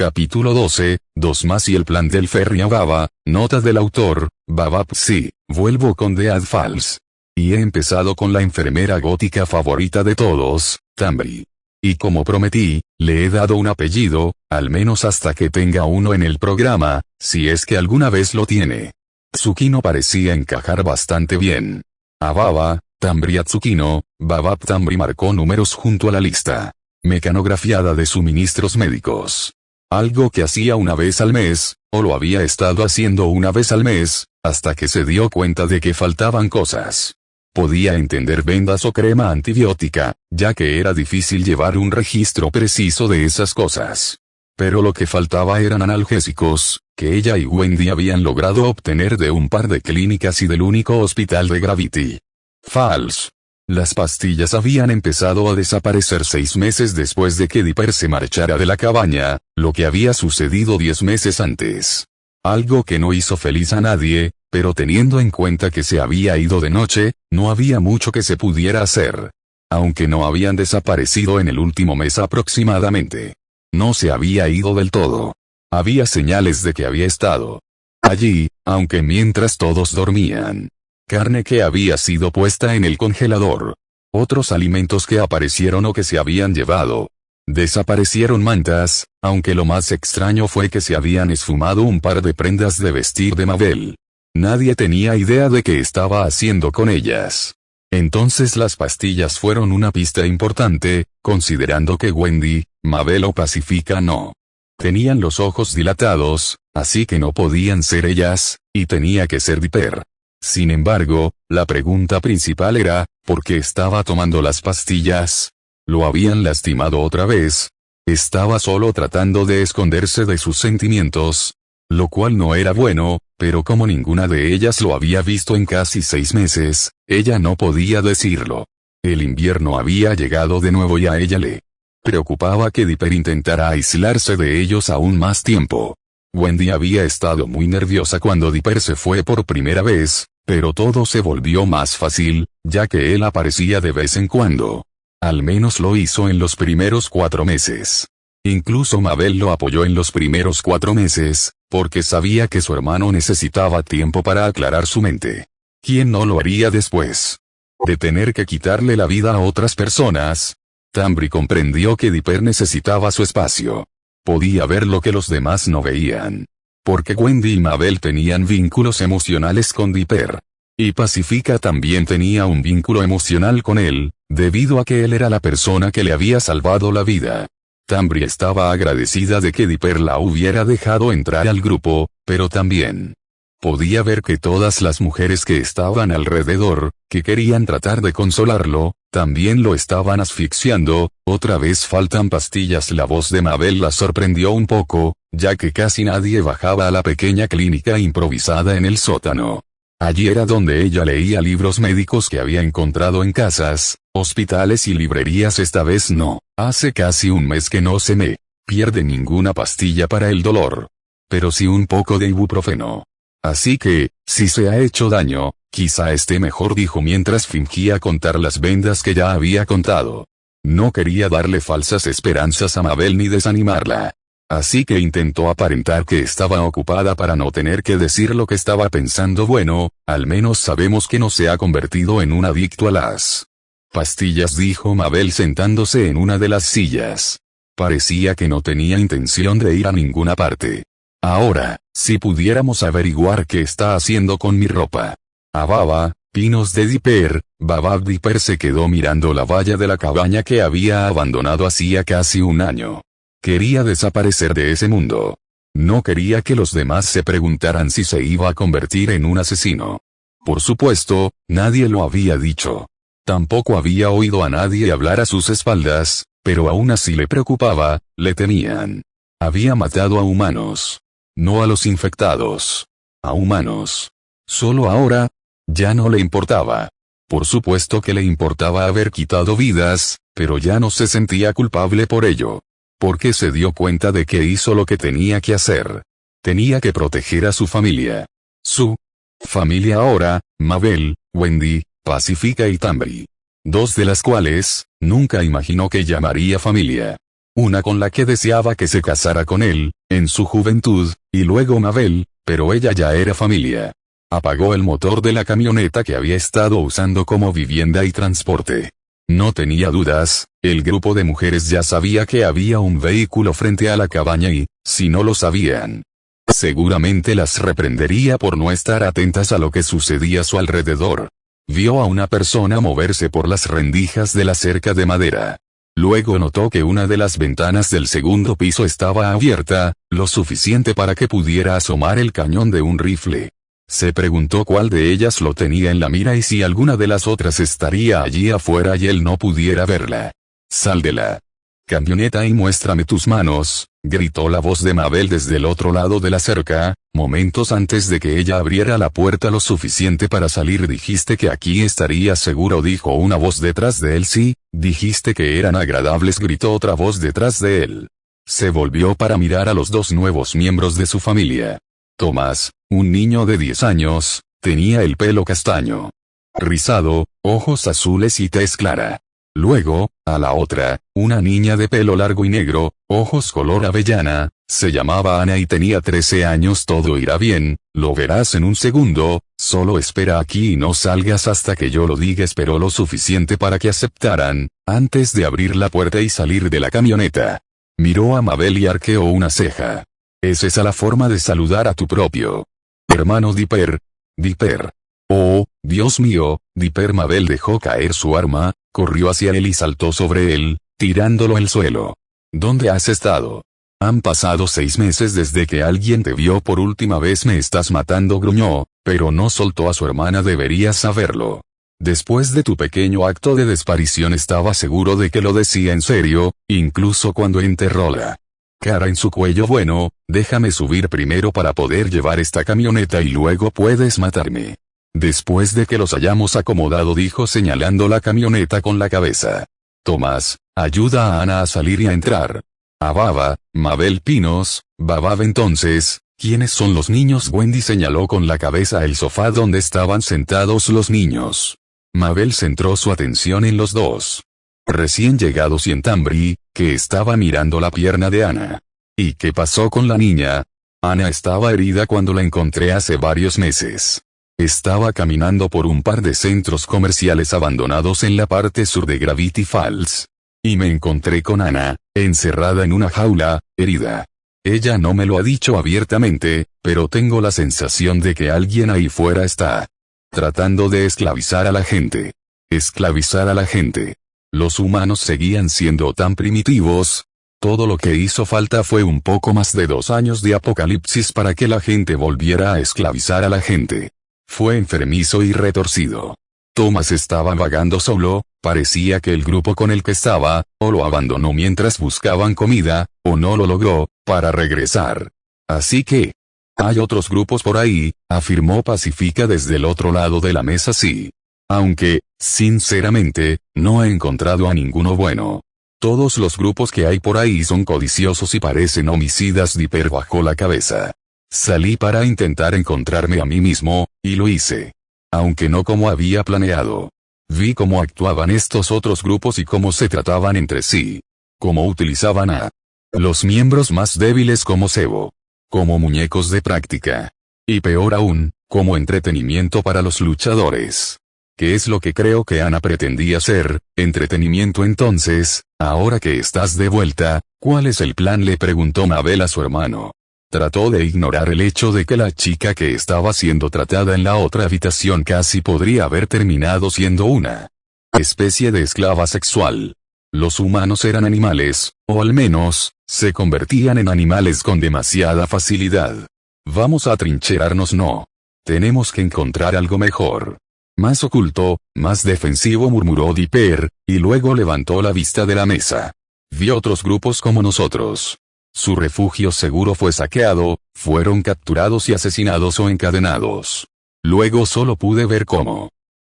Capítulo 12, 2 más y el plan del ferry a Baba. Nota del autor, Baba sí, vuelvo con Dead Falls. Y he empezado con la enfermera gótica favorita de todos, Tambri. Y como prometí, le he dado un apellido, al menos hasta que tenga uno en el programa, si es que alguna vez lo tiene. Tsukino parecía encajar bastante bien. A Baba, Tambri a Tsukino, Baba Tambri marcó números junto a la lista mecanografiada de suministros médicos. Algo que hacía una vez al mes, o lo había estado haciendo una vez al mes, hasta que se dio cuenta de que faltaban cosas. Podía entender vendas o crema antibiótica, ya que era difícil llevar un registro preciso de esas cosas. Pero lo que faltaba eran analgésicos, que ella y Wendy habían logrado obtener de un par de clínicas y del único hospital de Gravity Falls. Las pastillas habían empezado a desaparecer 6 meses después de que Dipper se marchara de la cabaña, lo que había sucedido 10 meses antes. Algo que no hizo feliz a nadie, pero teniendo en cuenta que se había ido de noche, no había mucho que se pudiera hacer. Aunque no habían desaparecido en el último mes aproximadamente. No se había ido del todo. Había señales de que había estado allí, aunque mientras todos dormían. Carne que había sido puesta en el congelador. Otros alimentos que aparecieron o que se habían llevado. Desaparecieron mantas, aunque lo más extraño fue que se habían esfumado un par de prendas de vestir de Mabel. Nadie tenía idea de qué estaba haciendo con ellas. Entonces las pastillas fueron una pista importante, considerando que Wendy, Mabel o Pacifica no tenían los ojos dilatados, así que no podían ser ellas, y tenía que ser Dipper. Sin embargo, la pregunta principal era, ¿por qué estaba tomando las pastillas? ¿Lo habían lastimado otra vez? ¿Estaba solo tratando de esconderse de sus sentimientos? Lo cual no era bueno, pero como ninguna de ellas lo había visto en casi 6 meses, ella no podía decirlo. El invierno había llegado de nuevo y a ella le preocupaba que Dipper intentara aislarse de ellos aún más tiempo. Wendy había estado muy nerviosa cuando Dipper se fue por primera vez, pero todo se volvió más fácil, ya que él aparecía de vez en cuando. Al menos lo hizo en los primeros 4 meses. Incluso Mabel lo apoyó en los primeros 4 meses, porque sabía que su hermano necesitaba tiempo para aclarar su mente. ¿Quién no lo haría después de tener que quitarle la vida a otras personas? Tambri comprendió que Dipper necesitaba su espacio. Podía ver lo que los demás no veían. Porque Wendy y Mabel tenían vínculos emocionales con Dipper. Y Pacifica también tenía un vínculo emocional con él, debido a que él era la persona que le había salvado la vida. Tambri estaba agradecida de que Dipper la hubiera dejado entrar al grupo, pero también podía ver que todas las mujeres que estaban alrededor, que querían tratar de consolarlo, también lo estaban asfixiando. Otra vez faltan pastillas. La voz de Mabel la sorprendió un poco, ya que casi nadie bajaba a la pequeña clínica improvisada en el sótano. Allí era donde ella leía libros médicos que había encontrado en casas, hospitales y librerías. Esta vez no. Hace casi un mes que no se me pierde ninguna pastilla para el dolor. Pero sí un poco de ibuprofeno. Así que, si se ha hecho daño, quizá esté mejor, dijo mientras fingía contar las vendas que ya había contado. No quería darle falsas esperanzas a Mabel ni desanimarla. Así que intentó aparentar que estaba ocupada para no tener que decir lo que estaba pensando. Bueno, al menos sabemos que no se ha convertido en un adicto a las pastillas, dijo Mabel sentándose en una de las sillas. Parecía que no tenía intención de ir a ninguna parte. Ahora, si pudiéramos averiguar qué está haciendo con mi ropa. A Baba, pinos de Dipper. Baba Dipper se quedó mirando la valla de la cabaña que había abandonado hacía casi un año. Quería desaparecer de ese mundo. No quería que los demás se preguntaran si se iba a convertir en un asesino. Por supuesto, nadie lo había dicho. Tampoco había oído a nadie hablar a sus espaldas, pero aún así le preocupaba, le temían. Había matado a humanos. No a los infectados. A humanos. Solo ahora, ya no le importaba. Por supuesto que le importaba haber quitado vidas, pero ya no se sentía culpable por ello. Porque se dio cuenta de que hizo lo que tenía que hacer. Tenía que proteger a su familia. Su familia ahora, Mabel, Wendy, Pacifica y Tambri. 2 de las cuales, nunca imaginó que llamaría familia. Una con la que deseaba que se casara con él, en su juventud, y luego Mabel, pero ella ya era familia. Apagó el motor de la camioneta que había estado usando como vivienda y transporte. No tenía dudas, el grupo de mujeres ya sabía que había un vehículo frente a la cabaña y, si no lo sabían, seguramente las reprendería por no estar atentas a lo que sucedía a su alrededor. Vio a una persona moverse por las rendijas de la cerca de madera. Luego notó que una de las ventanas del segundo piso estaba abierta, lo suficiente para que pudiera asomar el cañón de un rifle. Se preguntó cuál de ellas lo tenía en la mira y si alguna de las otras estaría allí afuera y él no pudiera verla. «Sal de la camioneta y muéstrame tus manos», gritó la voz de Mabel desde el otro lado de la cerca. Momentos antes de que ella abriera la puerta lo suficiente para salir. «Dijiste que aquí estaría seguro», dijo una voz detrás de él. «Sí, dijiste que eran agradables», gritó otra voz detrás de él. Se volvió para mirar a los dos nuevos miembros de su familia. Tomás, un niño de 10 años, tenía el pelo castaño rizado, ojos azules y tez clara. Luego, a la otra, una niña de pelo largo y negro, ojos color avellana, se llamaba Ana y tenía 13 años. «Todo irá bien, lo verás en un segundo, solo espera aquí y no salgas hasta que yo lo diga». Esperó lo suficiente para que aceptaran, antes de abrir la puerta y salir de la camioneta. Miró a Mabel y arqueó una ceja. «¿Es esa la forma de saludar a tu propio hermano Dipper? Dipper. Oh, Dios mío, Dipper». Mabel dejó caer su arma, corrió hacia él y saltó sobre él, tirándolo al suelo. «¿Dónde has estado? Han pasado 6 meses desde que alguien te vio por última vez». «Me estás matando», gruñó, pero no soltó a su hermana. «Deberías saberlo. Después de tu pequeño acto de desaparición estaba seguro de que lo decía en serio, incluso cuando enterró la cara en su cuello». «Bueno, déjame subir primero para poder llevar esta camioneta y luego puedes matarme. Después de que los hayamos acomodado», dijo señalando la camioneta con la cabeza. «Tomás, ayuda a Ana a salir y a entrar». «A Baba, Mabel Pinos, Babab». «Entonces, ¿quiénes son los niños?». Wendy señaló con la cabeza el sofá donde estaban sentados los niños. Mabel centró su atención en los dos recién llegados y en Tambri, que estaba mirando la pierna de Ana. «¿Y qué pasó con la niña?». «Ana estaba herida cuando la encontré hace varios meses. Estaba caminando por un par de centros comerciales abandonados en la parte sur de Gravity Falls. Y me encontré con Ana, encerrada en una jaula, herida. Ella no me lo ha dicho abiertamente, pero tengo la sensación de que alguien ahí fuera está tratando de esclavizar a la gente». Esclavizar a la gente. Los humanos seguían siendo tan primitivos. Todo lo que hizo falta fue un poco más de 2 años de apocalipsis para que la gente volviera a esclavizar a la gente. Fue enfermizo y retorcido. Thomas estaba vagando solo, parecía que el grupo con el que estaba, o lo abandonó mientras buscaban comida, o no lo logró, para regresar. «Así que hay otros grupos por ahí», afirmó Pacífica desde el otro lado de la mesa. «Sí. Aunque, sinceramente, no he encontrado a ninguno bueno. Todos los grupos que hay por ahí son codiciosos y parecen homicidas». Dipper bajó la cabeza. «Salí para intentar encontrarme a mí mismo, y lo hice. Aunque no como había planeado. Vi cómo actuaban estos otros grupos y cómo se trataban entre sí. Cómo utilizaban a los miembros más débiles como cebo. Como muñecos de práctica. Y peor aún, como entretenimiento para los luchadores. ¿Qué es lo que creo que Ana pretendía ser? ¿Entretenimiento entonces? Ahora que estás de vuelta, ¿cuál es el plan?», le preguntó Mabel a su hermano. Trató de ignorar el hecho de que la chica que estaba siendo tratada en la otra habitación casi podría haber terminado siendo una especie de esclava sexual. Los humanos eran animales, o al menos, se convertían en animales con demasiada facilidad. «Vamos a atrincherarnos». «No. Tenemos que encontrar algo mejor. Más oculto, más defensivo», murmuró Dipper, y luego levantó la vista de la mesa. Vio otros grupos como nosotros. Su refugio seguro fue saqueado, fueron capturados y asesinados o encadenados. Luego solo pude ver cómo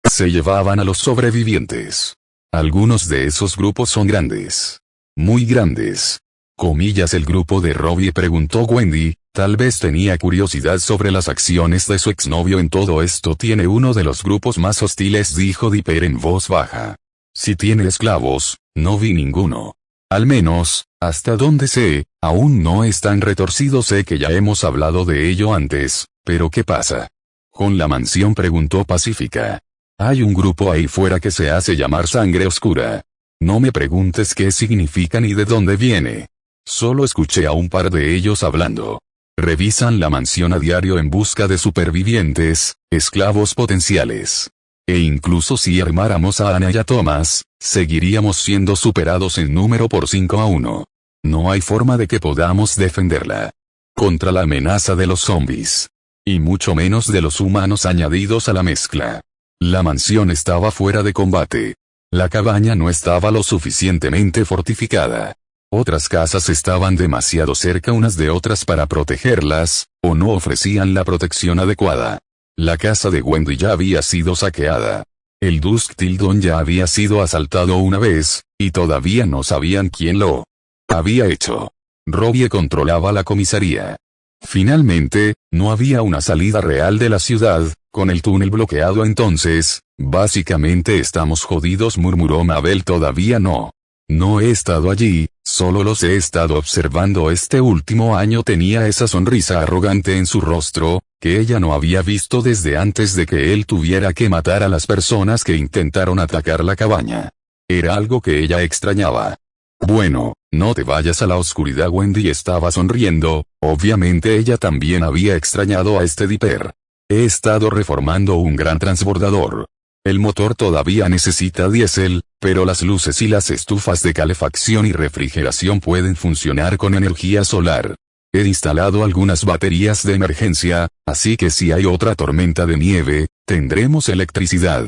se llevaban a los sobrevivientes. Algunos de esos grupos son grandes. Muy grandes. Comillas. «¿El grupo de Robbie?», preguntó Wendy. Tal vez tenía curiosidad sobre las acciones de su exnovio en todo esto. «Tiene uno de los grupos más hostiles», dijo Dipper en voz baja. «Si tiene esclavos, no vi ninguno». Al menos, hasta donde sé, aún no es tan retorcido. Sé que ya hemos hablado de ello antes, pero ¿qué pasa con la mansión?, preguntó Pacífica. Hay un grupo ahí fuera que se hace llamar Sangre Oscura. No me preguntes qué significa ni de dónde viene. Solo escuché a un par de ellos hablando. Revisan la mansión a diario en busca de supervivientes, esclavos potenciales. E incluso si armáramos a Ana y a Thomas, seguiríamos siendo superados en número por 5-1. No hay forma de que podamos defenderla contra la amenaza de los zombies. Y mucho menos de los humanos añadidos a la mezcla. La mansión estaba fuera de combate. La cabaña no estaba lo suficientemente fortificada. Otras casas estaban demasiado cerca unas de otras para protegerlas, o no ofrecían la protección adecuada. La casa de Wendy ya había sido saqueada. El Dusk Till Dawn ya había sido asaltado una vez, y todavía no sabían quién lo había hecho. Robbie controlaba la comisaría. Finalmente, no había una salida real de la ciudad, con el túnel bloqueado. Entonces, básicamente estamos jodidos, murmuró Mabel. Todavía no he estado allí, solo los he estado observando. Este último año tenía esa sonrisa arrogante en su rostro, que ella no había visto desde antes de que él tuviera que matar a las personas que intentaron atacar la cabaña. Era algo que ella extrañaba. Bueno, no te vayas a la oscuridad. Wendy estaba sonriendo, obviamente ella también había extrañado a este Dipper. He estado reformando un gran transbordador. El motor todavía necesita diésel, pero las luces y las estufas de calefacción y refrigeración pueden funcionar con energía solar. He instalado algunas baterías de emergencia, así que si hay otra tormenta de nieve, tendremos electricidad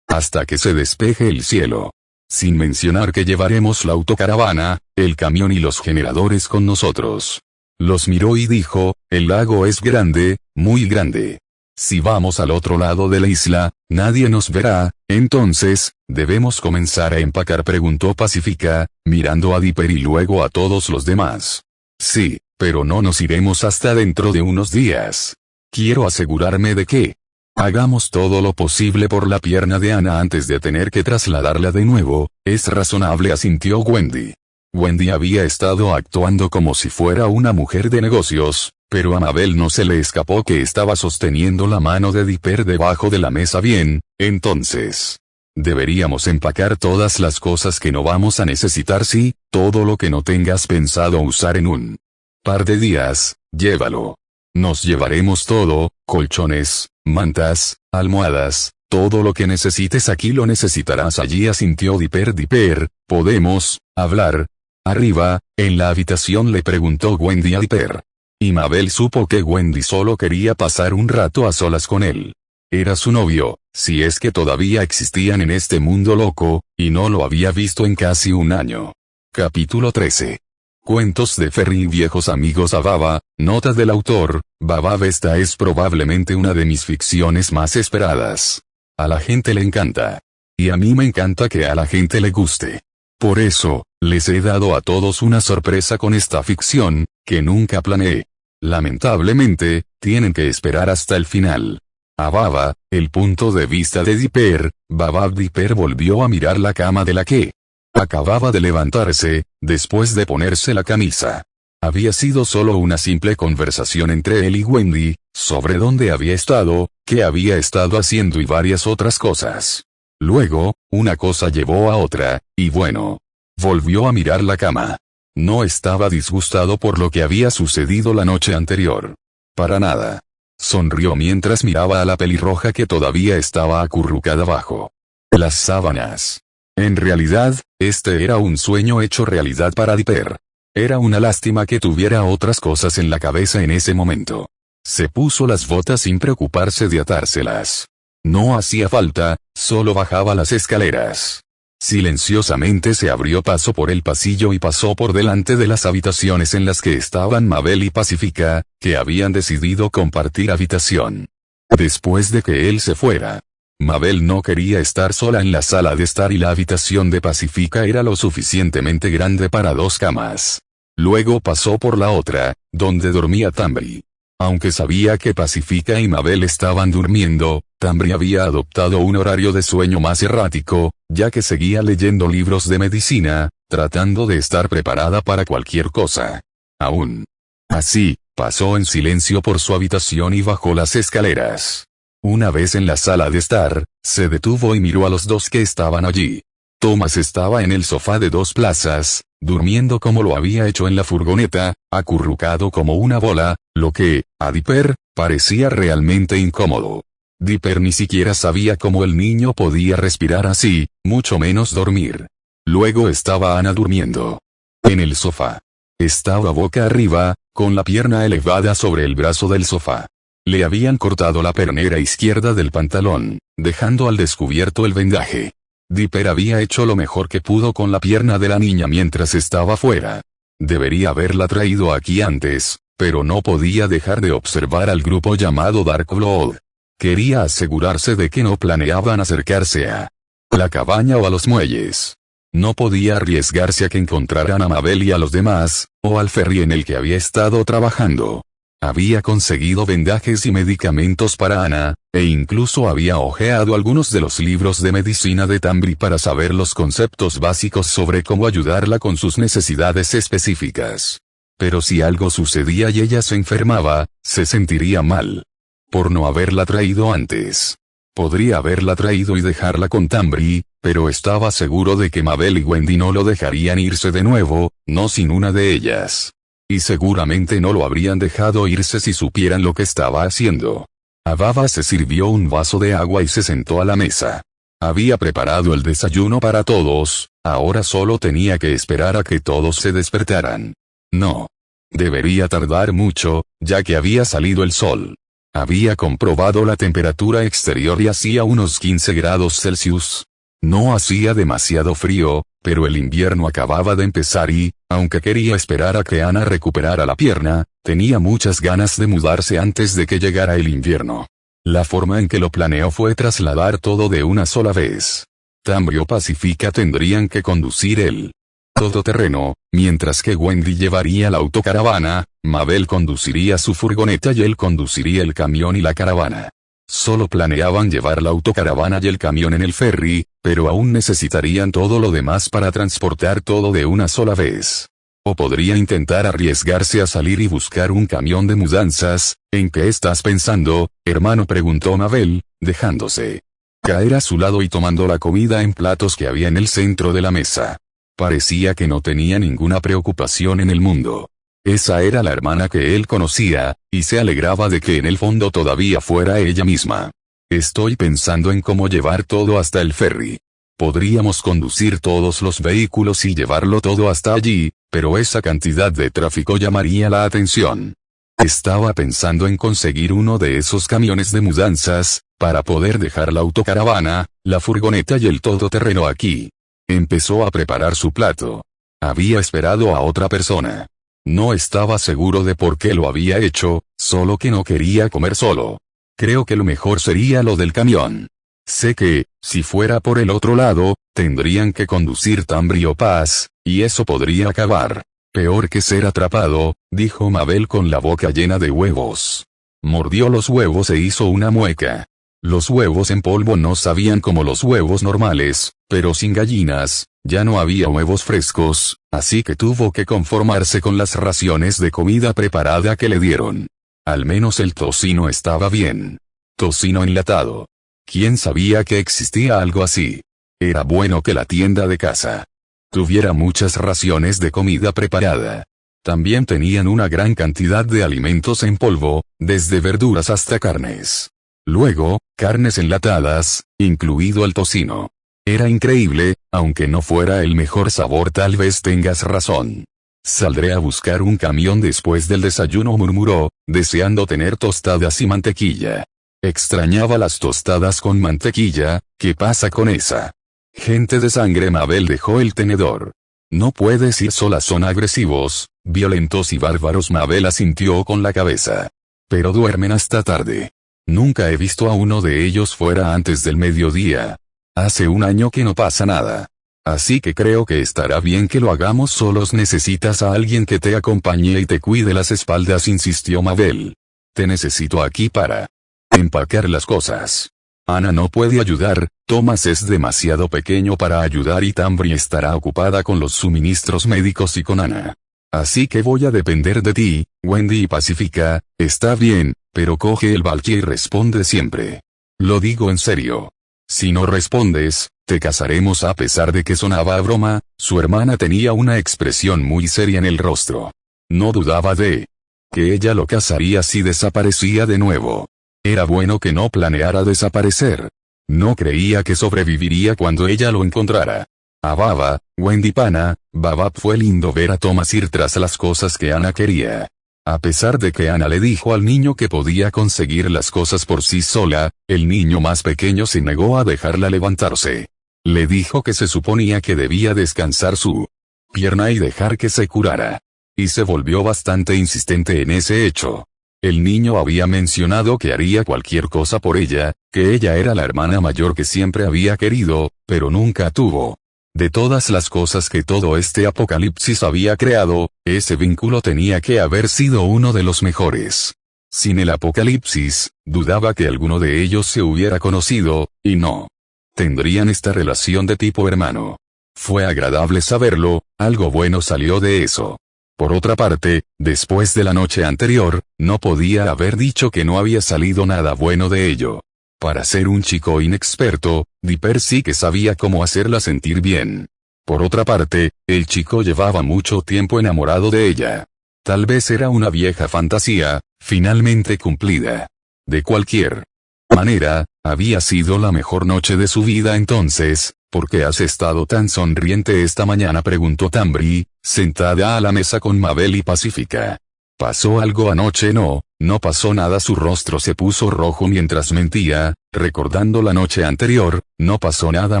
hasta que se despeje el cielo. Sin mencionar que llevaremos la autocaravana, el camión y los generadores con nosotros. Los miró y dijo, el lago es grande, muy grande. Si vamos al otro lado de la isla, nadie nos verá. Entonces, ¿debemos comenzar a empacar?, preguntó Pacífica, mirando a Dipper y luego a todos los demás. Sí, pero no nos iremos hasta dentro de unos días. Quiero asegurarme de que hagamos todo lo posible por la pierna de Ana antes de tener que trasladarla de nuevo. Es razonable, asintió Wendy. Wendy había estado actuando como si fuera una mujer de negocios, pero a Mabel no se le escapó que estaba sosteniendo la mano de Dipper debajo de la mesa. Bien, entonces deberíamos empacar todas las cosas que no vamos a necesitar. Sí, todo lo que no tengas pensado usar en un par de días, llévalo. Nos llevaremos todo, colchones, mantas, almohadas, todo lo que necesites aquí lo necesitarás allí, asintió Dipper. Dipper, ¿podemos hablar arriba, en la habitación?, le preguntó Wendy a Dipper. Y Mabel supo que Wendy solo quería pasar un rato a solas con él. Era su novio, si es que todavía existían en este mundo loco, y no lo había visto en casi un año. Capítulo 13. Cuentos de Ferry y viejos amigos. A Baba, nota del autor, Babab. Esta es probablemente una de mis ficciones más esperadas. A la gente le encanta. Y a mí me encanta que a la gente le guste. Por eso, les he dado a todos una sorpresa con esta ficción, que nunca planeé. Lamentablemente, tienen que esperar hasta el final. A Baba, el punto de vista de Dipper. Babab. Dipper volvió a mirar la cama de la que acababa de levantarse, después de ponerse la camisa. Había sido solo una simple conversación entre él y Wendy, sobre dónde había estado, qué había estado haciendo y varias otras cosas. Luego, una cosa llevó a otra, y bueno, volvió a mirar la cama. No estaba disgustado por lo que había sucedido la noche anterior. Para nada. Sonrió mientras miraba a la pelirroja que todavía estaba acurrucada bajo las sábanas. En realidad, este era un sueño hecho realidad para Dipper. Era una lástima que tuviera otras cosas en la cabeza en ese momento. Se puso las botas sin preocuparse de atárselas. No hacía falta, solo bajaba las escaleras. Silenciosamente se abrió paso por el pasillo y pasó por delante de las habitaciones en las que estaban Mabel y Pacífica, que habían decidido compartir habitación. Después de que él se fuera, Mabel no quería estar sola en la sala de estar y la habitación de Pacífica era lo suficientemente grande para 2 camas. Luego pasó por la otra, donde dormía Tambri. Aunque sabía que Pacífica y Mabel estaban durmiendo, Tambri había adoptado un horario de sueño más errático, ya que seguía leyendo libros de medicina, tratando de estar preparada para cualquier cosa. Aún así, pasó en silencio por su habitación y bajó las escaleras. Una vez en la sala de estar, se detuvo y miró a los dos que estaban allí. Thomas estaba en el sofá de 2 plazas, durmiendo como lo había hecho en la furgoneta, acurrucado como una bola, lo que, a Dipper, parecía realmente incómodo. Dipper ni siquiera sabía cómo el niño podía respirar así, mucho menos dormir. Luego estaba Anna durmiendo en el sofá. Estaba boca arriba, con la pierna elevada sobre el brazo del sofá. Le habían cortado la pernera izquierda del pantalón, dejando al descubierto el vendaje. Dipper había hecho lo mejor que pudo con la pierna de la niña mientras estaba fuera. Debería haberla traído aquí antes, pero no podía dejar de observar al grupo llamado Dark Blood. Quería asegurarse de que no planeaban acercarse a la cabaña o a los muelles. No podía arriesgarse a que encontraran a Mabel y a los demás, o al ferry en el que había estado trabajando. Había conseguido vendajes y medicamentos para Anna, e incluso había hojeado algunos de los libros de medicina de Tambri para saber los conceptos básicos sobre cómo ayudarla con sus necesidades específicas. Pero si algo sucedía y ella se enfermaba, se sentiría mal por no haberla traído antes. Podría haberla traído y dejarla con Tambri, pero estaba seguro de que Mabel y Wendy no lo dejarían irse de nuevo, no sin una de ellas. Y seguramente no lo habrían dejado irse si supieran lo que estaba haciendo. Avava se sirvió un vaso de agua y se sentó a la mesa. Había preparado el desayuno para todos, ahora solo tenía que esperar a que todos se despertaran. No debería tardar mucho, ya que había salido el sol. Había comprobado la temperatura exterior y hacía unos 15 grados Celsius. No hacía demasiado frío, pero el invierno acababa de empezar y, aunque quería esperar a que Anna recuperara la pierna, tenía muchas ganas de mudarse antes de que llegara el invierno. La forma en que lo planeó fue trasladar todo de una sola vez. Tambri o Pacifica tendrían que conducir el todoterreno, mientras que Wendy llevaría la autocaravana, Mabel conduciría su furgoneta y él conduciría el camión y la caravana. Solo planeaban llevar la autocaravana y el camión en el ferry, pero aún necesitarían todo lo demás para transportar todo de una sola vez. O podría intentar arriesgarse a salir y buscar un camión de mudanzas. ¿En qué estás pensando, hermano?, preguntó Mabel, dejándose caer a su lado y tomando la comida en platos que había en el centro de la mesa. Parecía que no tenía ninguna preocupación en el mundo. Esa era la hermana que él conocía, y se alegraba de que en el fondo todavía fuera ella misma. Estoy pensando en cómo llevar todo hasta el ferry. Podríamos conducir todos los vehículos y llevarlo todo hasta allí, pero esa cantidad de tráfico llamaría la atención. Estaba pensando en conseguir uno de esos camiones de mudanzas, para poder dejar la autocaravana, la furgoneta y el todoterreno aquí. Empezó a preparar su plato. Había esperado a otra persona. No estaba seguro de por qué lo había hecho, solo que no quería comer solo. Creo que lo mejor sería lo del camión. Sé que, si fuera por el otro lado, tendrían que conducir Tambri o Paz, y eso podría acabar peor que ser atrapado, dijo Mabel con la boca llena de huevos. Mordió los huevos e hizo una mueca. Los huevos en polvo no sabían como los huevos normales, pero sin gallinas, ya no había huevos frescos, así que tuvo que conformarse con las raciones de comida preparada que le dieron. Al menos el tocino estaba bien. Tocino enlatado. ¿Quién sabía que existía algo así? Era bueno que la tienda de casa tuviera muchas raciones de comida preparada. También tenían una gran cantidad de alimentos en polvo, desde verduras hasta carnes. Luego, carnes enlatadas, incluido el tocino. Era increíble, aunque no fuera el mejor sabor, tal vez tengas razón. Saldré a buscar un camión después del desayuno, murmuró, deseando tener tostadas y mantequilla. Extrañaba las tostadas con mantequilla. ¿Qué pasa con esa gente de sangre? Mabel dejó el tenedor. No puedes ir sola, son agresivos, violentos y bárbaros. Mabel asintió con la cabeza. Pero duermen hasta tarde. Nunca he visto a uno de ellos fuera antes del mediodía. Hace un año que no pasa nada. Así que creo que estará bien que lo hagamos solos. Necesitas a alguien que te acompañe y te cuide las espaldas, insistió Mabel. Te necesito aquí para empacar las cosas. Ana no puede ayudar, Thomas es demasiado pequeño para ayudar y Tambri estará ocupada con los suministros médicos y con Ana. Así que voy a depender de ti, Wendy y Pacifica. Está bien, pero coge el Valkyrie y responde siempre. Lo digo en serio. Si no respondes, te casaremos. A pesar de que sonaba a broma, su hermana tenía una expresión muy seria en el rostro. No dudaba de que ella lo casaría si desaparecía de nuevo. Era bueno que no planeara desaparecer. No creía que sobreviviría cuando ella lo encontrara. A Baba, Wendy Pana, Babap fue lindo ver a Thomas ir tras las cosas que Ana quería. A pesar de que Ana le dijo al niño que podía conseguir las cosas por sí sola, el niño más pequeño se negó a dejarla levantarse. Le dijo que se suponía que debía descansar su pierna y dejar que se curara. Y se volvió bastante insistente en ese hecho. El niño había mencionado que haría cualquier cosa por ella, que ella era la hermana mayor que siempre había querido, pero nunca tuvo. De todas las cosas que todo este apocalipsis había creado, ese vínculo tenía que haber sido uno de los mejores. Sin el apocalipsis, dudaba que alguno de ellos se hubiera conocido, y no tendrían esta relación de tipo hermano. Fue agradable saberlo, algo bueno salió de eso. Por otra parte, después de la noche anterior, no podía haber dicho que no había salido nada bueno de ello. Para ser un chico inexperto, Dipper sí que sabía cómo hacerla sentir bien. Por otra parte, el chico llevaba mucho tiempo enamorado de ella. Tal vez era una vieja fantasía, finalmente cumplida. De cualquier manera, había sido la mejor noche de su vida. Entonces, ¿por qué has estado tan sonriente esta mañana?, preguntó Tambri, sentada a la mesa con Mabel y Pacifica. ¿Pasó algo anoche? No pasó nada. Su rostro se puso rojo mientras mentía, recordando la noche anterior. No pasó nada.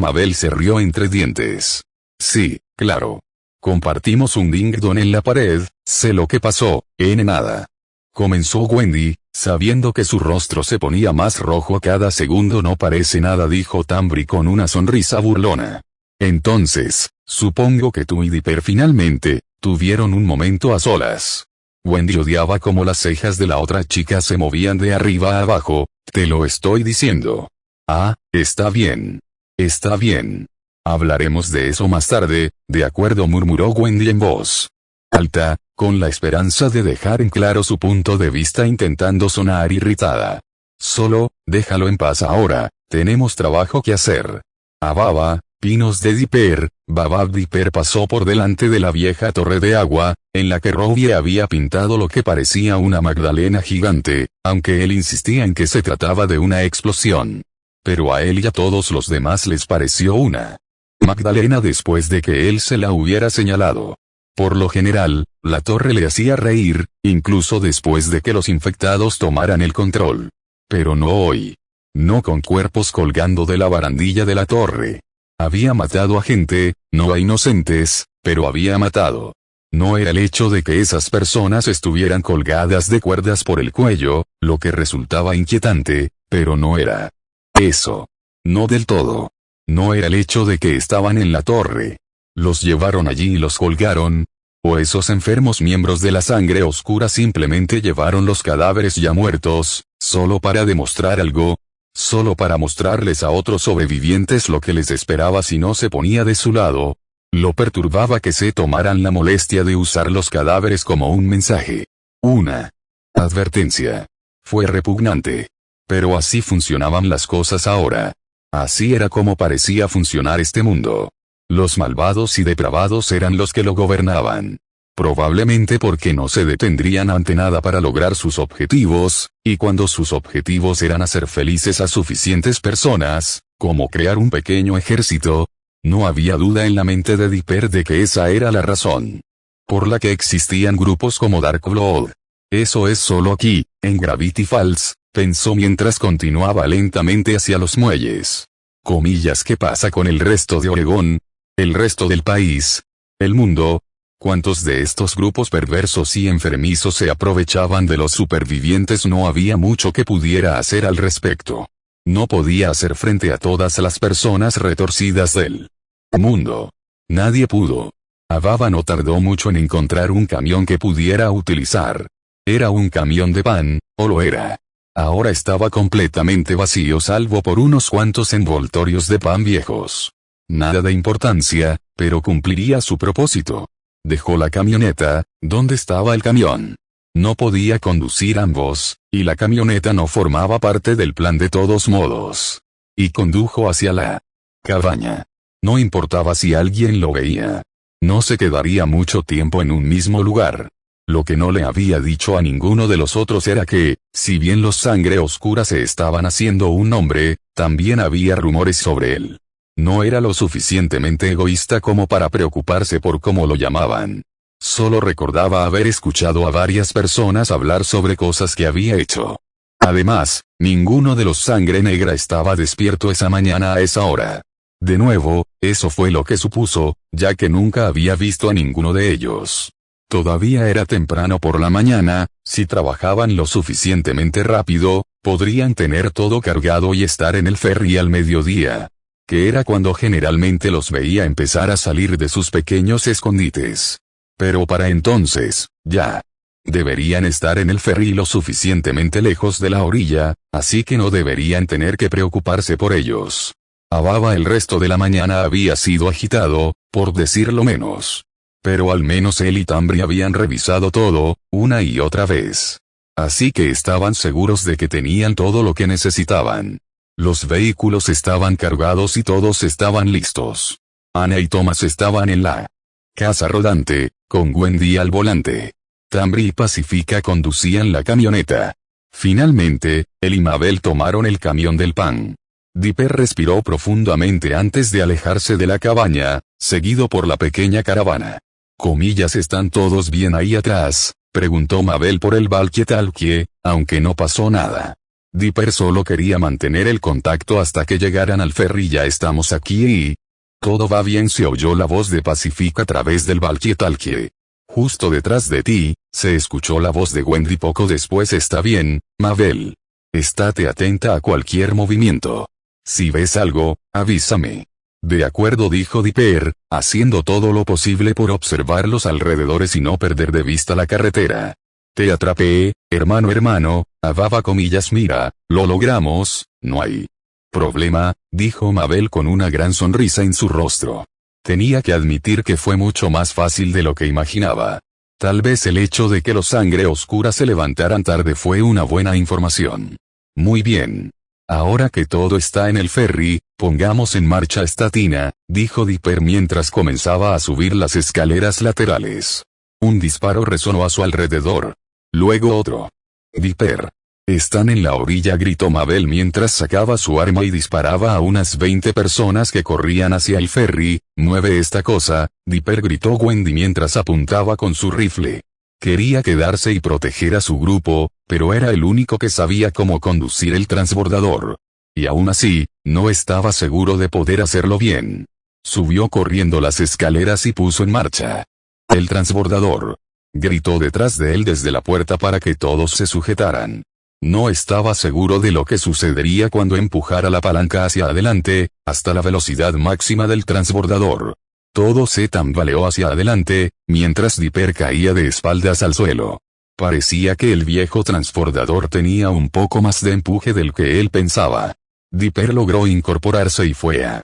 Mabel se rió entre dientes. Sí, claro. Compartimos un ding-dong en la pared, sé lo que pasó, nada. Comenzó Wendy, sabiendo que su rostro se ponía más rojo a cada segundo. No parece nada, dijo Tambri con una sonrisa burlona. Entonces, supongo que tú y Dipper finalmente tuvieron un momento a solas. Wendy odiaba cómo las cejas de la otra chica se movían de arriba a abajo. Te lo estoy diciendo. Ah, está bien. Está bien. Hablaremos de eso más tarde, de acuerdo, murmuró Wendy en voz alta, con la esperanza de dejar en claro su punto de vista, intentando sonar irritada. Solo, déjalo en paz ahora, tenemos trabajo que hacer. A Baba, pinos de Dipper. Babab. Dipper pasó por delante de la vieja torre de agua, en la que Robbie había pintado lo que parecía una magdalena gigante, aunque él insistía en que se trataba de una explosión. Pero a él y a todos los demás les pareció una magdalena después de que él se la hubiera señalado. Por lo general, la torre le hacía reír, incluso después de que los infectados tomaran el control. Pero no hoy. No con cuerpos colgando de la barandilla de la torre. Había matado a gente, no a inocentes, pero había matado. No era el hecho de que esas personas estuvieran colgadas de cuerdas por el cuello, lo que resultaba inquietante, pero no era eso. No del todo. No era el hecho de que estaban en la torre. Los llevaron allí y los colgaron. O esos enfermos miembros de la sangre oscura simplemente llevaron los cadáveres ya muertos, solo para demostrar algo. Solo para mostrarles a otros sobrevivientes lo que les esperaba si no se ponía de su lado. Lo perturbaba que se tomaran la molestia de usar los cadáveres como un mensaje. Una advertencia. Fue repugnante. Pero así funcionaban las cosas ahora. Así era como parecía funcionar este mundo. Los malvados y depravados eran los que lo gobernaban. Probablemente porque no se detendrían ante nada para lograr sus objetivos, y cuando sus objetivos eran hacer felices a suficientes personas, como crear un pequeño ejército, no había duda en la mente de Dipper de que esa era la razón por la que existían grupos como Dark Blood. Eso es solo aquí, en Gravity Falls, pensó mientras continuaba lentamente hacia los muelles. Comillas, ¿qué pasa con el resto de Oregón? El resto del país. El mundo. ¿Cuántos de estos grupos perversos y enfermizos se aprovechaban de los supervivientes? No había mucho que pudiera hacer al respecto. No podía hacer frente a todas las personas retorcidas del mundo. Nadie pudo. Baba no tardó mucho en encontrar un camión que pudiera utilizar. Era un camión de pan, o lo era. Ahora estaba completamente vacío salvo por unos cuantos envoltorios de pan viejos. Nada de importancia, pero cumpliría su propósito. Dejó la camioneta, donde estaba el camión. No podía conducir ambos, y la camioneta no formaba parte del plan de todos modos. Y condujo hacia la cabaña. No importaba si alguien lo veía. No se quedaría mucho tiempo en un mismo lugar. Lo que no le había dicho a ninguno de los otros era que, si bien los Sangre Oscura se estaban haciendo un nombre, también había rumores sobre él. No era lo suficientemente egoísta como para preocuparse por cómo lo llamaban. Solo recordaba haber escuchado a varias personas hablar sobre cosas que había hecho. Además, ninguno de los Sangre Negra estaba despierto esa mañana a esa hora. De nuevo, eso fue lo que supuso, ya que nunca había visto a ninguno de ellos. Todavía era temprano por la mañana, si trabajaban lo suficientemente rápido, podrían tener todo cargado y estar en el ferry al mediodía. Que era cuando generalmente los veía empezar a salir de sus pequeños escondites. Pero para entonces, ya. Deberían estar en el ferry lo suficientemente lejos de la orilla, así que no deberían tener que preocuparse por ellos. Ababa el resto de la mañana había sido agitado, por decirlo menos. Pero al menos él y Tambri habían revisado todo, una y otra vez. Así que estaban seguros de que tenían todo lo que necesitaban. Los vehículos estaban cargados y todos estaban listos. Anna y Thomas estaban en la casa rodante, con Wendy al volante. Tambri y Pacifica conducían la camioneta. Finalmente, él y Mabel tomaron el camión del pan. Dipper respiró profundamente antes de alejarse de la cabaña, seguido por la pequeña caravana. —¿Comillas están todos bien ahí atrás? —preguntó Mabel por el walkie-talkie, aunque no pasó nada. Dipper solo quería mantener el contacto hasta que llegaran al ferry. —Ya estamos aquí y... —Todo va bien —se oyó la voz de Pacifica a través del walkie-talkie. Justo detrás de ti, se escuchó la voz de Wendy poco después. —Está bien, Mabel. Estate atenta a cualquier movimiento. Si ves algo, avísame. —De acuerdo —dijo Dipper, haciendo todo lo posible por observar los alrededores y no perder de vista la carretera. —Te atrapé, hermano, ababa comillas. —Mira, lo logramos, no hay problema, dijo Mabel con una gran sonrisa en su rostro. Tenía que admitir que fue mucho más fácil de lo que imaginaba. Tal vez el hecho de que los Sangre Oscura se levantaran tarde fue una buena información. Muy bien. Ahora que todo está en el ferry, pongamos en marcha esta tina, dijo Dipper mientras comenzaba a subir las escaleras laterales. Un disparo resonó a su alrededor. Luego otro. —Dipper. Están en la orilla —gritó Mabel mientras sacaba su arma y disparaba a unas 20 personas que corrían hacia el ferry. —Mueve esta cosa, Dipper —gritó Wendy mientras apuntaba con su rifle. Quería quedarse y proteger a su grupo, pero era el único que sabía cómo conducir el transbordador. Y aún así, no estaba seguro de poder hacerlo bien. Subió corriendo las escaleras y puso en marcha. —El transbordador. —gritó detrás de él desde la puerta para que todos se sujetaran. No estaba seguro de lo que sucedería cuando empujara la palanca hacia adelante, hasta la velocidad máxima del transbordador. Todo se tambaleó hacia adelante, mientras Dipper caía de espaldas al suelo. Parecía que el viejo transbordador tenía un poco más de empuje del que él pensaba. Dipper logró incorporarse y fue a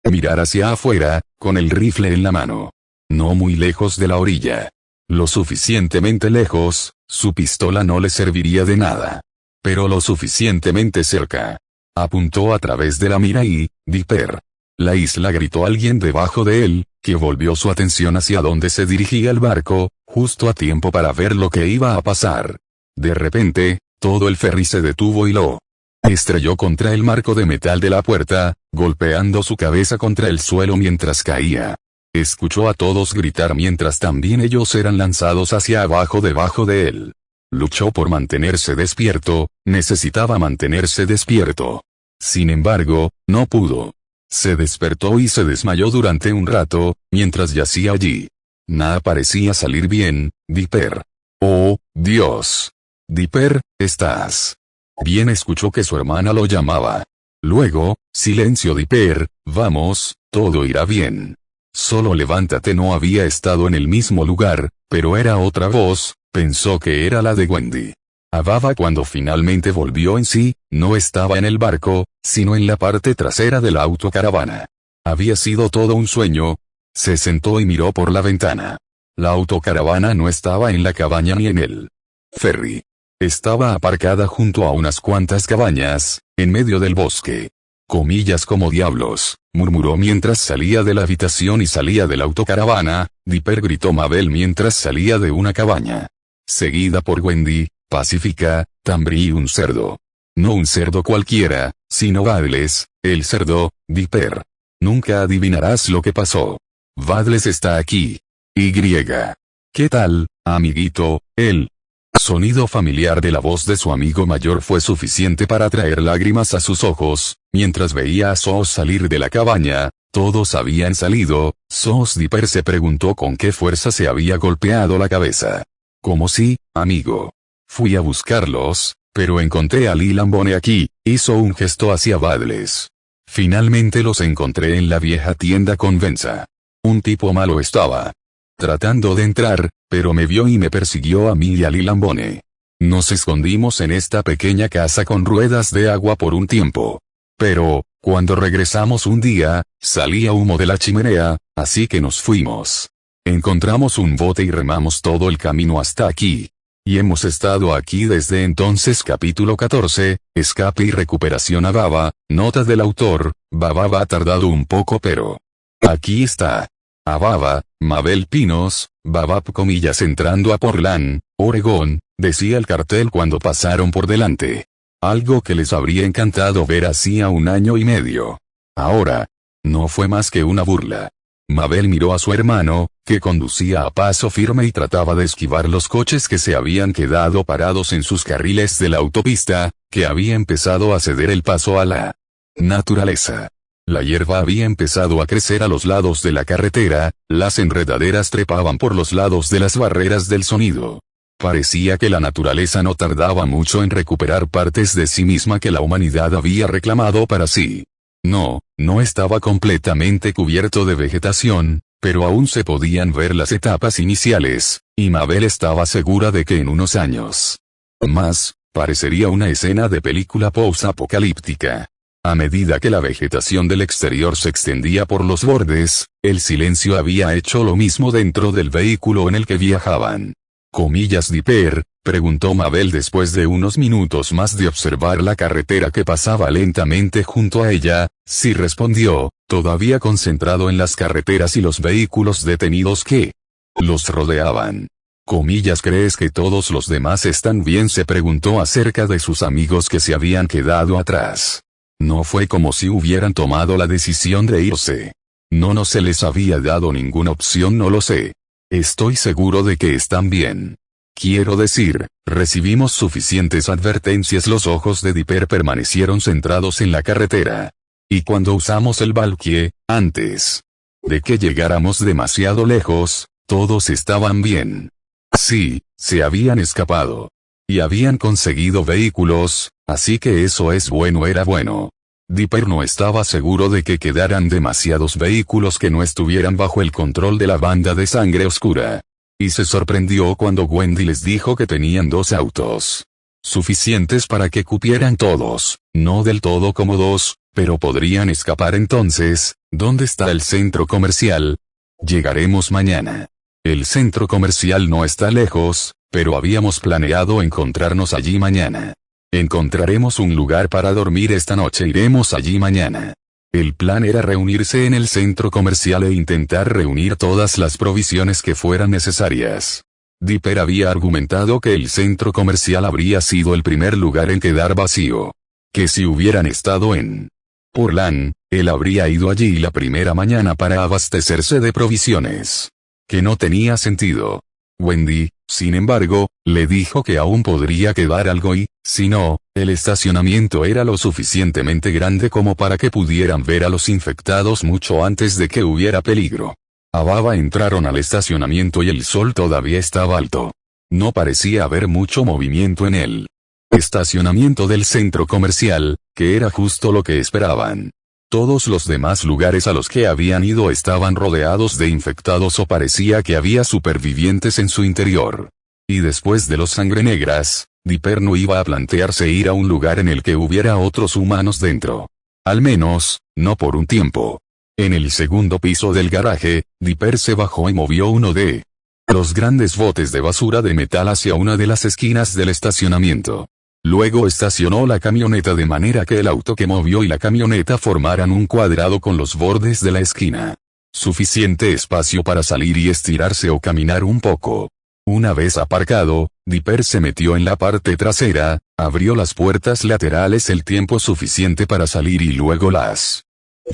mirar hacia afuera, con el rifle en la mano. No muy lejos de la orilla. Lo suficientemente lejos, su pistola no le serviría de nada. Pero lo suficientemente cerca. Apuntó a través de la mira y, Dipper. La isla, gritó alguien debajo de él, que volvió su atención hacia donde se dirigía el barco, justo a tiempo para ver lo que iba a pasar. De repente, todo el ferry se detuvo y lo estrelló contra el marco de metal de la puerta, golpeando su cabeza contra el suelo mientras caía. Escuchó a todos gritar mientras también ellos eran lanzados hacia abajo debajo de él. Luchó por mantenerse despierto, necesitaba mantenerse despierto. Sin embargo, no pudo. Se despertó y se desmayó durante un rato, mientras yacía allí. Nada parecía salir bien. Dipper. Oh, Dios. Dipper, ¿estás bien? Escuchó que su hermana lo llamaba. Luego, silencio. Dipper, vamos, todo irá bien. Solo levántate. No había estado en el mismo lugar, pero era otra voz, pensó que era la de Wendy. Baba cuando finalmente volvió en sí, no estaba en el barco, sino en la parte trasera de la autocaravana. Había sido todo un sueño. Se sentó y miró por la ventana. La autocaravana no estaba en la cabaña ni en el ferry. Estaba aparcada junto a unas cuantas cabañas, en medio del bosque. Comillas como diablos, murmuró mientras salía de la habitación y salía de la autocaravana. Dipper gritó Mabel mientras salía de una cabaña. Seguida por Wendy, pacífica, Tambri y un cerdo. No un cerdo cualquiera, sino Vadles, el cerdo, Dipper. Nunca adivinarás lo que pasó. Vadles está aquí. ¿Qué tal, amiguito? El sonido familiar de la voz de su amigo mayor fue suficiente para traer lágrimas a sus ojos. Mientras veía a Sos salir de la cabaña, todos habían salido. Sos Dipper se preguntó con qué fuerza se había golpeado la cabeza. Como si, amigo. Fui a buscarlos, pero encontré a Lee Lambone aquí, hizo un gesto hacia Vadles. Finalmente los encontré en la vieja tienda con Venza. Un tipo malo estaba tratando de entrar, pero me vio y me persiguió a mí y a Lee Lambone. Nos escondimos en esta pequeña casa con ruedas de agua por un tiempo. Pero, cuando regresamos un día, salía humo de la chimenea, así que nos fuimos. Encontramos un bote y remamos todo el camino hasta aquí. Y hemos estado aquí desde entonces. Capítulo 14, Escape y recuperación a Baba. Nota del autor, Baba ha tardado un poco pero aquí está. A Baba, Mabel Pinos, Babap comillas entrando a Portland, Oregón, decía el cartel cuando pasaron por delante. Algo que les habría encantado ver hacía un año y medio. Ahora, no fue más que una burla. Mabel miró a su hermano, que conducía a paso firme y trataba de esquivar los coches que se habían quedado parados en sus carriles de la autopista, que había empezado a ceder el paso a la naturaleza. La hierba había empezado a crecer a los lados de la carretera, las enredaderas trepaban por los lados de las barreras del sonido. Parecía que la naturaleza no tardaba mucho en recuperar partes de sí misma que la humanidad había reclamado para sí. No estaba completamente cubierto de vegetación, pero aún se podían ver las etapas iniciales, y Mabel estaba segura de que en unos años más, parecería una escena de película post-apocalíptica. A medida que la vegetación del exterior se extendía por los bordes, el silencio había hecho lo mismo dentro del vehículo en el que viajaban. Comillas Dipper, preguntó Mabel después de unos minutos más de observar la carretera que pasaba lentamente junto a ella. Sí respondió, todavía concentrado en las carreteras y los vehículos detenidos que los rodeaban. Comillas ¿crees que todos los demás están bien? Se preguntó acerca de sus amigos que se habían quedado atrás. No fue como si hubieran tomado la decisión de irse. No se les había dado ninguna opción, no lo sé. Estoy seguro de que están bien. Quiero decir, recibimos suficientes advertencias. Los ojos de Dipper permanecieron centrados en la carretera. Y cuando usamos el Valkyrie, antes de que llegáramos demasiado lejos, todos estaban bien. Sí, se habían escapado. Y habían conseguido vehículos, así que eso es bueno, era bueno. Dipper no estaba seguro de que quedaran demasiados vehículos que no estuvieran bajo el control de la banda de sangre oscura. Y se sorprendió cuando Wendy les dijo que tenían 2 autos. Suficientes para que cupieran todos, no del todo cómodos, pero podrían escapar entonces. ¿Dónde está el centro comercial? Llegaremos mañana. El centro comercial no está lejos, pero habíamos planeado encontrarnos allí mañana. Encontraremos un lugar para dormir esta noche, iremos allí mañana. El plan era reunirse en el centro comercial e intentar reunir todas las provisiones que fueran necesarias. Dipper había argumentado que el centro comercial habría sido el primer lugar en quedar vacío. Que si hubieran estado en Portland, él habría ido allí la primera mañana para abastecerse de provisiones. Que no tenía sentido. Wendy, sin embargo, le dijo que aún podría quedar algo y, si no, el estacionamiento era lo suficientemente grande como para que pudieran ver a los infectados mucho antes de que hubiera peligro. A Baba entraron al estacionamiento y el sol todavía estaba alto. No parecía haber mucho movimiento en el estacionamiento del centro comercial, que era justo lo que esperaban. Todos los demás lugares a los que habían ido estaban rodeados de infectados o parecía que había supervivientes en su interior. Y después de los Sangre Negras, Dipper no iba a plantearse ir a un lugar en el que hubiera otros humanos dentro. Al menos, no por un tiempo. En el segundo piso del garaje, Dipper se bajó y movió uno de los grandes botes de basura de metal hacia una de las esquinas del estacionamiento. Luego estacionó la camioneta de manera que el auto que movió y la camioneta formaran un cuadrado con los bordes de la esquina. Suficiente espacio para salir y estirarse o caminar un poco. Una vez aparcado, Dipper se metió en la parte trasera, abrió las puertas laterales el tiempo suficiente para salir y luego las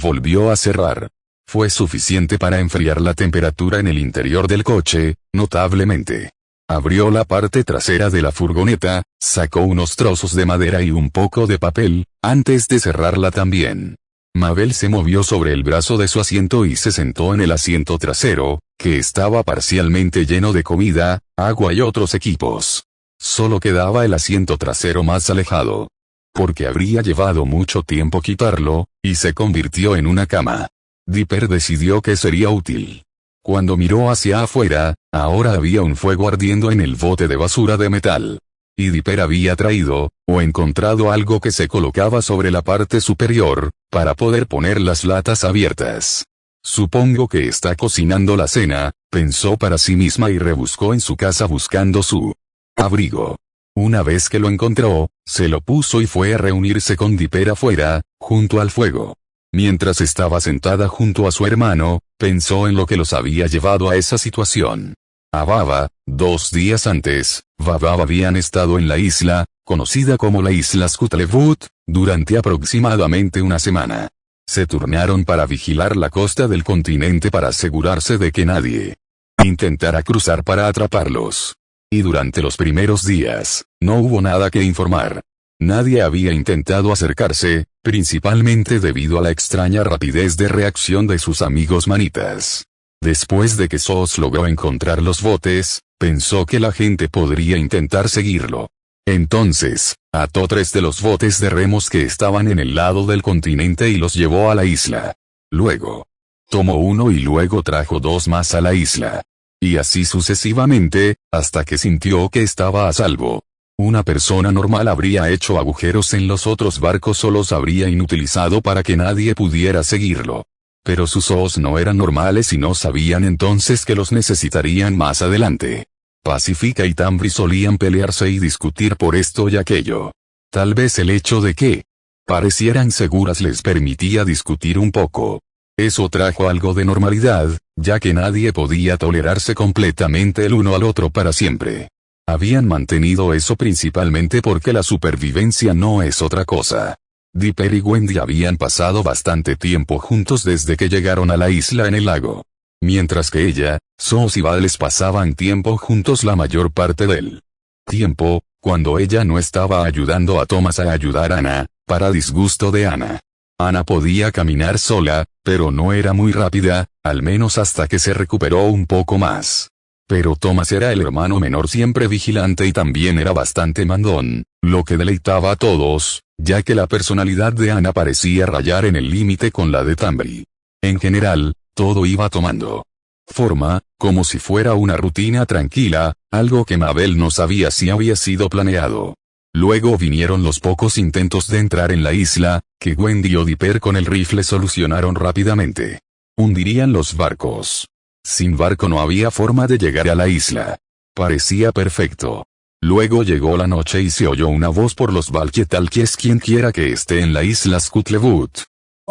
volvió a cerrar. Fue suficiente para enfriar la temperatura en el interior del coche, notablemente. Abrió la parte trasera de la furgoneta, sacó unos trozos de madera y un poco de papel, antes de cerrarla también. Mabel se movió sobre el brazo de su asiento y se sentó en el asiento trasero, que estaba parcialmente lleno de comida, agua y otros equipos. Solo quedaba el asiento trasero más alejado. Porque habría llevado mucho tiempo quitarlo, y se convirtió en una cama. Dipper decidió que sería útil. Cuando miró hacia afuera, ahora había un fuego ardiendo en el bote de basura de metal. Y Dipper había traído, o encontrado algo que se colocaba sobre la parte superior, para poder poner las latas abiertas. Supongo que está cocinando la cena, pensó para sí misma y rebuscó en su casa buscando su abrigo. Una vez que lo encontró, se lo puso y fue a reunirse con Dipper afuera, junto al fuego. Mientras estaba sentada junto a su hermano, pensó en lo que los había llevado a esa situación. A Baba, 2 días antes, Baba habían estado en la isla, conocida como la isla Skutlevut, durante aproximadamente una semana. Se turnaron para vigilar la costa del continente para asegurarse de que nadie intentara cruzar para atraparlos. Y durante los primeros días, no hubo nada que informar. Nadie había intentado acercarse, principalmente debido a la extraña rapidez de reacción de sus amigos manitas. Después de que Sos logró encontrar los botes, pensó que la gente podría intentar seguirlo. Entonces, ató 3 de los botes de remos que estaban en el lado del continente y los llevó a la isla. Luego, tomó uno y luego trajo 2 más a la isla. Y así sucesivamente, hasta que sintió que estaba a salvo. Una persona normal habría hecho agujeros en los otros barcos o los habría inutilizado para que nadie pudiera seguirlo. Pero sus ojos no eran normales y no sabían entonces que los necesitarían más adelante. Pacifica y Tambri solían pelearse y discutir por esto y aquello. Tal vez el hecho de que parecieran seguras les permitía discutir un poco. Eso trajo algo de normalidad, ya que nadie podía tolerarse completamente el uno al otro para siempre. Habían mantenido eso principalmente porque la supervivencia no es otra cosa. Dipper y Wendy habían pasado bastante tiempo juntos desde que llegaron a la isla en el lago. Mientras que ella, Sos y Vales pasaban tiempo juntos la mayor parte del tiempo, cuando ella no estaba ayudando a Thomas a ayudar a Anna, para disgusto de Anna. Anna podía caminar sola, pero no era muy rápida, al menos hasta que se recuperó un poco más. Pero Thomas era el hermano menor siempre vigilante y también era bastante mandón, lo que deleitaba a todos, ya que la personalidad de Anna parecía rayar en el límite con la de Tambri. En general, todo iba tomando forma, como si fuera una rutina tranquila, algo que Mabel no sabía si había sido planeado. Luego vinieron los pocos intentos de entrar en la isla, que Wendy y Dipper con el rifle solucionaron rápidamente. Hundirían los barcos. Sin barco no había forma de llegar a la isla. Parecía perfecto. Luego llegó la noche y se oyó una voz por los Valquetalquies quien quiera que esté en la isla Skutlevut.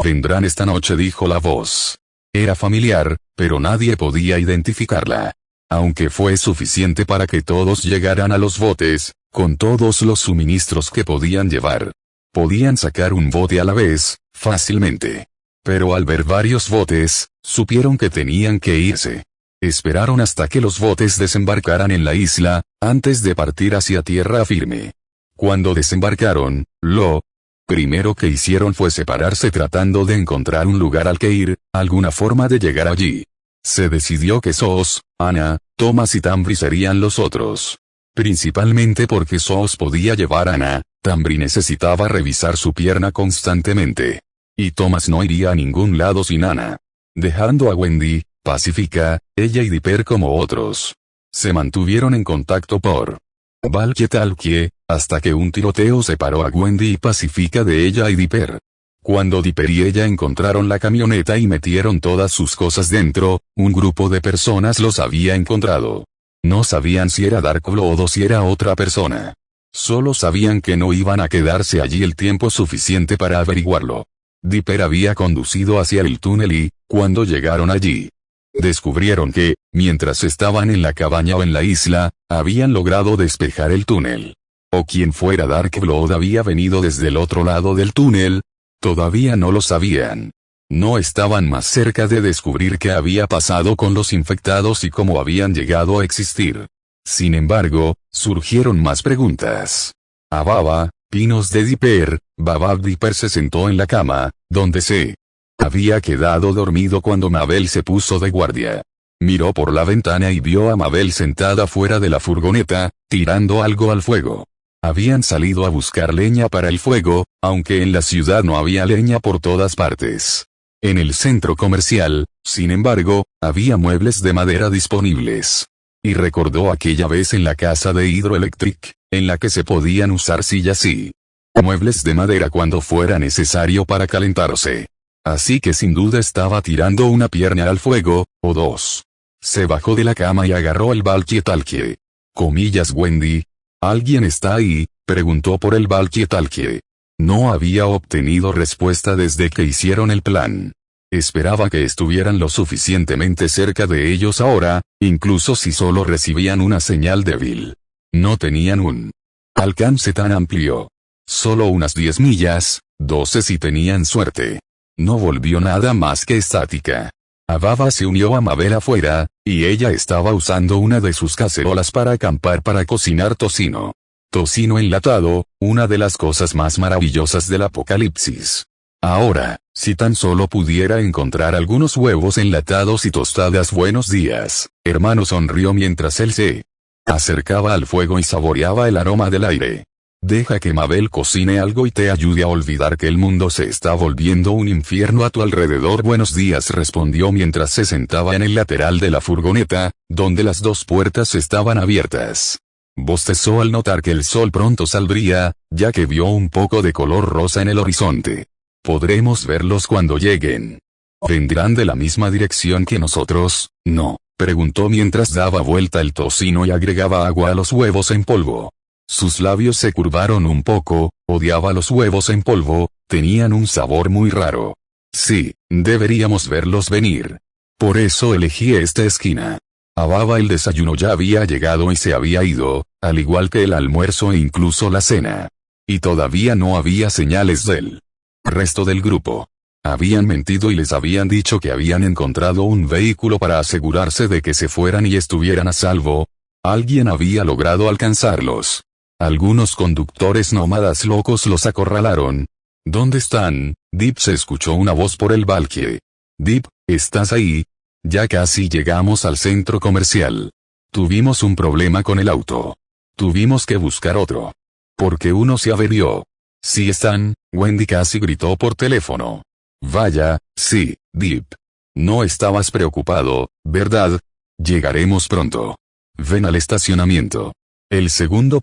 Vendrán esta noche, dijo la voz. Era familiar, pero nadie podía identificarla. Aunque fue suficiente para que todos llegaran a los botes, con todos los suministros que podían llevar. Podían sacar un bote a la vez, fácilmente. Pero al ver varios botes, supieron que tenían que irse. Esperaron hasta que los botes desembarcaran en la isla, antes de partir hacia tierra firme. Cuando desembarcaron, lo primero que hicieron fue separarse tratando de encontrar un lugar al que ir, alguna forma de llegar allí. Se decidió que Sos, Anna, Thomas y Tambri serían los otros. Principalmente porque Sos podía llevar a Anna, Tambri necesitaba revisar su pierna constantemente. Y Thomas no iría a ningún lado sin Anna. Dejando a Wendy, Pacifica, ella y Dipper como otros. Se mantuvieron en contacto por walkie-talkie, hasta que un tiroteo separó a Wendy y Pacifica de ella y Dipper. Cuando Dipper y ella encontraron la camioneta y metieron todas sus cosas dentro, un grupo de personas los había encontrado. No sabían si era Darkblood o si era otra persona. Solo sabían que no iban a quedarse allí el tiempo suficiente para averiguarlo. Dipper había conducido hacia el túnel y, cuando llegaron allí, descubrieron que, mientras estaban en la cabaña o en la isla, habían logrado despejar el túnel. O quien fuera Darkblood había venido desde el otro lado del túnel. Todavía no lo sabían. No estaban más cerca de descubrir qué había pasado con los infectados y cómo habían llegado a existir. Sin embargo, surgieron más preguntas. A Baba, pinos de Dipper, Dipper se sentó en la cama, donde se había quedado dormido cuando Mabel se puso de guardia. Miró por la ventana y vio a Mabel sentada fuera de la furgoneta, tirando algo al fuego. Habían salido a buscar leña para el fuego, aunque en la ciudad no había leña por todas partes. En el centro comercial, sin embargo, había muebles de madera disponibles. Y recordó aquella vez en la casa de Hydroelectric, en la que se podían usar sillas y muebles de madera cuando fuera necesario para calentarse. Así que sin duda estaba tirando una pierna al fuego, o dos. Se bajó de la cama y agarró el walkie-talkie. Comillas Wendy. ¿Alguien está ahí?, preguntó por el walkie-talkie. No había obtenido respuesta desde que hicieron el plan. Esperaba que estuvieran lo suficientemente cerca de ellos ahora, incluso si solo recibían una señal débil. No tenían un alcance tan amplio. Solo unas 10 millas, 12 si tenían suerte. No volvió nada más que estática. Baba se unió a Mabel afuera, y ella estaba usando una de sus cacerolas para acampar para cocinar tocino. Tocino enlatado, una de las cosas más maravillosas del apocalipsis. Ahora, si tan solo pudiera encontrar algunos huevos enlatados y tostadas. Buenos días, hermano, sonrió mientras él se acercaba al fuego y saboreaba el aroma del aire. Deja que Mabel cocine algo y te ayude a olvidar que el mundo se está volviendo un infierno a tu alrededor. Buenos días, respondió mientras se sentaba en el lateral de la furgoneta, donde las dos puertas estaban abiertas. Bostezó al notar que el sol pronto saldría, ya que vio un poco de color rosa en el horizonte. ¿Podremos verlos cuando lleguen? ¿Vendrán de la misma dirección que nosotros? No, preguntó mientras daba vuelta el tocino y agregaba agua a los huevos en polvo. Sus labios se curvaron un poco. Odiaba los huevos en polvo, tenían un sabor muy raro. Sí, deberíamos verlos venir. Por eso elegí esta esquina. A Baba el desayuno ya había llegado y se había ido, al igual que el almuerzo e incluso la cena. Y todavía no había señales del resto del grupo. Habían mentido y les habían dicho que habían encontrado un vehículo para asegurarse de que se fueran y estuvieran a salvo. Alguien había logrado alcanzarlos. Algunos conductores nómadas locos los acorralaron. ¿Dónde están? Dip, se escuchó una voz por el walkie. Dip, ¿estás ahí? Ya casi llegamos al centro comercial. Tuvimos un problema con el auto. Tuvimos que buscar otro. Porque uno se averió. ¿Sí están? Wendy casi gritó por teléfono. Vaya, sí, Dip. No estabas preocupado, ¿verdad? Llegaremos pronto. Ven al estacionamiento. El segundo